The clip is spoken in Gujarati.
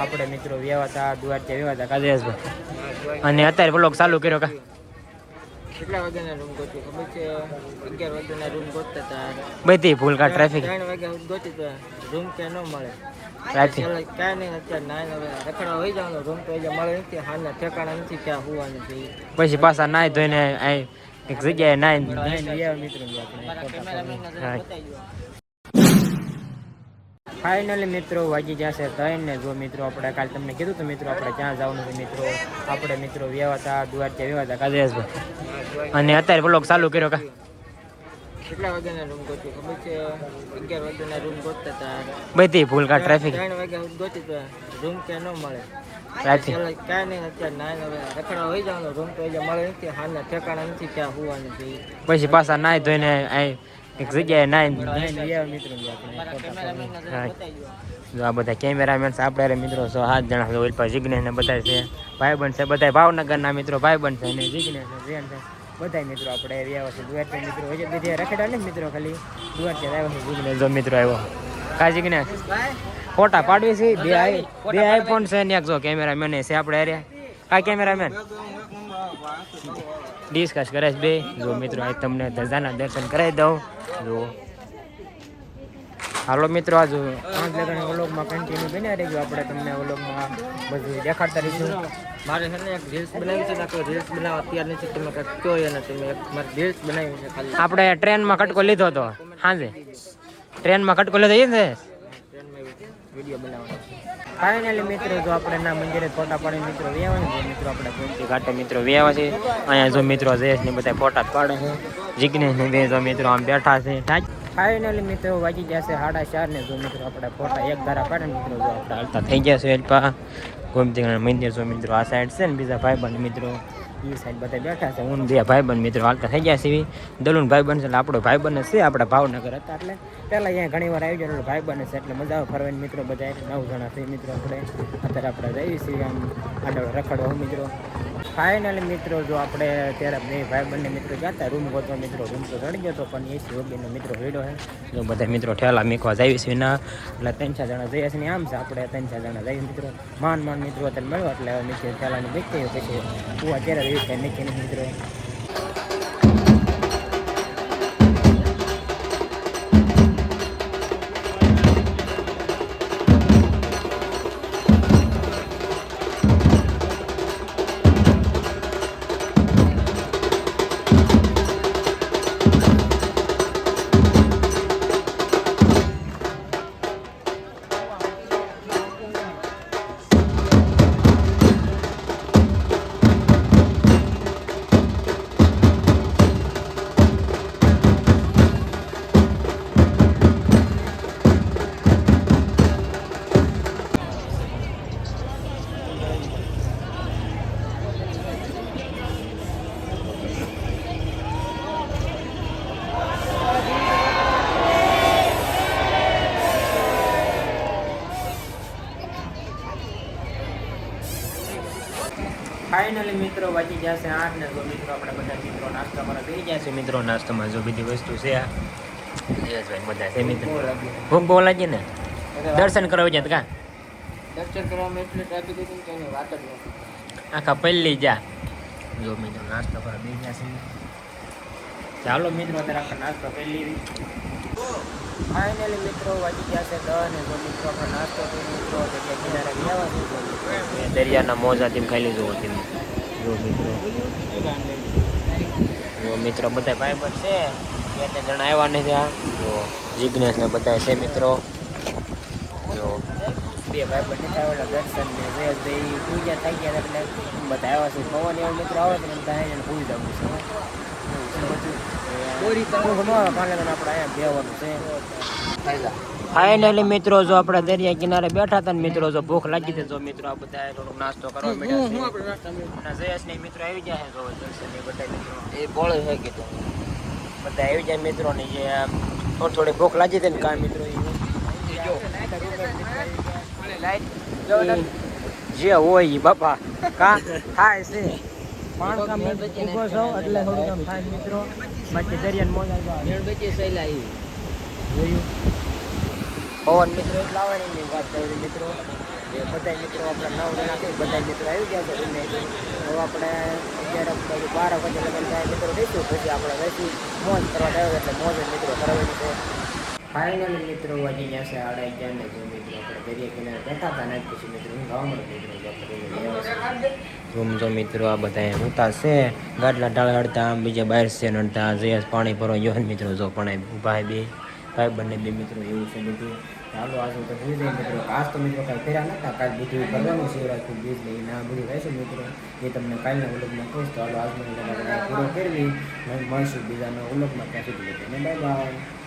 આપણે મિત્રો વ્યવહાર હતા દ્વારકા વ્યવહાર હતા કાજેશભાઈ અને અત્યારે બ્લોગ ચાલુ કર્યો કા કેટલા વાગ્યાના રૂમ ગોતી ખબર છે 11 વાગ્યાના રૂમ ગોતતા હતા બધી ભૂલ કા ટ્રાફિક 3 વાગ્યા ગોતી તો રૂમ કે ન મળે ટ્રાફિક કાંઈ નહીં અત્યારે નાય રખડવા હોઈ જવાનું રૂમ તો મળે નથી હાલના ઠેકાણા નથી ક્યાં હોવાનું છે પછી પાછા નાય ધોઈને એક જગ્યાએ નાય મિત્રો ફાઇનલી મિત્રો વાગી જશે ત્રણ ને જો મિત્રો આપણે કાલે તમને કીધું તો મિત્રો આપણે ક્યાં જવાનું છે મિત્રો આપણે મિત્રો વ્યવહાર હતા દ્વારકા વ્યવહાર હતા કાજેશભાઈ અને અત્યારે બ્લોગ ચાલુ કર્યો કા કેટલા વાગ્યાના રૂમ ગોતી ખબર છે 11 વાગ્યાના રૂમ ગોતતા હતા બધી ભૂલ કા ટ્રાફિક 3 વાગ્યા ગોતી તો રૂમ કે ન મળે ટ્રાફિક કાંઈ નહીં અત્યારે નાય રખડવા હોઈ જવાનું રૂમ તો મળે નથી હાલના ઠેકાણા નથી ક્યાં હોવાનું છે પછી પાછા નાય ધોઈને એક જગ્યાએ નાય મિત્રો જો આ બધા કેમેરામેન આપણે મિત્રો 7 જણા ઓલ પર જિગ્નેશ ને બધા છે ભાઈબંધ છે બધા ભાવનગરના મિત્રો ભાઈબંધ છે અને જિગ્નેશ છે જયન છે બધા મિત્રો આપણે આવ્યા છે દ્વારકા મિત્રો હજી બીજે રખડા ને મિત્રો ખાલી દ્વારકા આવ્યા છે જિગ્નેશ જો મિત્રો આવ્યો કા જિગ્નેશ ફોટા પાડવી છે બે આઈફોન છે ને એક જો કેમેરામેન છે આપણે અરે કા કેમેરામેન ડિસ્કસ કરે છે બે જો મિત્રો આ તમને ધજાના દર્શન કરાવી દઉં જો હાલો મિત્રો આજ 5 વાગ્યાના વ્લોગમાં કન્ટિન્યુ બન્યા રહેજો આપણે તમને વ્લોગમાં બધું દેખાડતા રહીશું મારે છે ને એક રીલ્સ બનાવી છે તો રીલ્સ બનાવવા તૈયાર નથી તમે કંઈક કહો અને તમે એક મારી રીલ્સ બનાવી છે ખાલી આપણે ટ્રેનમાં કટકો લીધો હતો હાજે ટ્રેનમાં કટકો લીધો એ ને ટ્રેનમાં વિડીયો બનાવવાનો ફાઇનલી મિત્રો જો આપણે ના મંદિરે ફોટા પાડી મિત્રો વ્યાવા મિત્રો આપણે ગોમતી ઘાટે મિત્રો વ્યાવા છે અહીંયા જો મિત્રો જયેશ ને બધા ફોટા પાડે છે જિગ્નેશ ને બે જો મિત્રો આમ બેઠા છે ફાઇનલી મિત્રો વાગી જશે 4:30 ને જો મિત્રો આપણે ફોટા એક ધારા પાડે મિત્રો જો આપણે હાલતા થઈ જશે એલપા ગોમતી મંદિર જો મિત્રો આ સાઈડ છે ને બીજા ભાઈબંધ મિત્રો એ સાઈડ બધા બેઠા છે હું બે ભાઈબંધ મિત્રો હાલતા થઈ ગયા છે દલુન ભાઈબંધ છે એટલે આપણો ભાઈબંધ છે આપણે ભાવનગર હતા એટલે પહેલાં અહીંયા ઘણી વાર આવી જાય ભાઈબંધ છે એટલે મજા આવે ફરવાની મિત્રો બધા 9 જણા છે મિત્રો આપણે અત્યારે આપણે જઈએ છીએ આમ આડો રખડવા મિત્રો ફાઇનલી મિત્રો જો આપણે ત્યારે બે ભાઈબંધને મિત્રો જતા રૂમ ગોતો મિત્રો રૂમ તો ચડી ગયો હતો પણ એસી વગેરેનો મિત્રો ભીડો છે જો બધા મિત્રો ઠેલા મીખવા જઈએ છીએ ના એટલે 3-4 જણા જઈએ છીએ આમ છે આપણે 3-4 જણા જઈએ મિત્રો માન મિત્રો અત્યારે મળ્યો એટલે નીચે ઠેલાની દેખીએ પછી હું અત્યારે રહી છે નીચે મિત્રો ફાઇનલી મિત્રો વાગી જશે 8 ને જો મિત્રો આપણે બધા મિત્રો નાસ્તા કરવા બેસી જશે મિત્રો નાસ્તામાં જો બધી વસ્તુ છે જયેશભાઈ બધા છે મિત્રો ભૂખ બહુ લાગી ને દર્શન કરવા જાય કા દર્શન કરવામાં એટલે ટ્રાફિક હતી કે એની વાત જ નથી આખા પહેલી જા જો મિત્રો નાસ્તો કરવા બેસી જશે ચાલો મિત્રો અત્યારે આપણે નાસ્તો પહેલી ફાઇનલી મિત્રો વાગી જશે 10 ને જો મિત્રો આપણે નાસ્તો કરી મિત્રો જગ્યા કિનારે ગયા છે દરિયાના મોજાથી ખાઈ લીધો હતી જો મિત્રો બધા ભાઈબંધ છે 2-3 જણા આવ્યા નથી જો જિગ્નેશ ને બધા છે મિત્રો જો બે ભાઈબંધ નથી આવેલા દર્શન ને જયેશભાઈ પૂજા થઈ ગયા એટલે બધા આવ્યા છે પવન એવો મિત્રો આવે તો ત્યાં પૂરી જવું છે ફાઇનલી મિત્રો જો આપણે દરિયા કિનારે બેઠા હતા ને મિત્રો જો ભૂખ લાગી હતી જો મિત્રો આ બધા થોડોક નાસ્તો કરવા મળ્યા જયેશ ને મિત્રો આવી જાય જો દર્શન એ બધા મિત્રો એ બોળે છે કીધું બધા આવી જાય મિત્રો ને જે થોડી ભૂખ લાગી હતી ને કાંઈ મિત્રો જે હોય એ બાપા કા થાય છે 5 મિનિટ ઉભો છો એટલે થોડું કામ થાય મિત્રો બાકી દરિયાને મોજ આવી મેળબચી સહેલા આવી જોયું પવન મિત્રો એટલા આવવાની વાત કરી મિત્રો એ બધા મિત્રો આપણે 9 જણા છે બધા મિત્રો આવી ગયા છે એમને હવે આપણે 11 12 વાગે લગન જાય મિત્રો રહીશું પછી આપણે વૈસી મોજ કરવા જાય એટલે મોજ જ મિત્રો કરવાની છે ફાઇનલી મિત્રો વાગી ગયા છે 11:30 ને જો મિત્રો આપણે દરિયા કિનારે બેઠા હતા ને પછી મિત્રો હું ગાવા મળે મિત્રો રૂમ જો મિત્રો આ બધા ઉતા છે ગાડલા ઢાળતા આમ બીજા બહાર છે નડતા જયેશ પાણી ભરવા ગયો મિત્રો જો પણ ભાઈ બંને બે મિત્રો એવું છે બધું ચાલો આજે તો થઈ જાય મિત્રો આજ તો મિત્રો કાંઈ ફેરા નતા કાલ બધું કરવાનું શિવરાત્રી બીજ લઈને આ બધું રહેશે મિત્રો એ તમને કાલના ઉલોકમાં કહીશ તો હાલો આજનો પૂરો કરવી મળશું બીજાના ઉલોકમાં ત્યાં સુધી બાય બાય.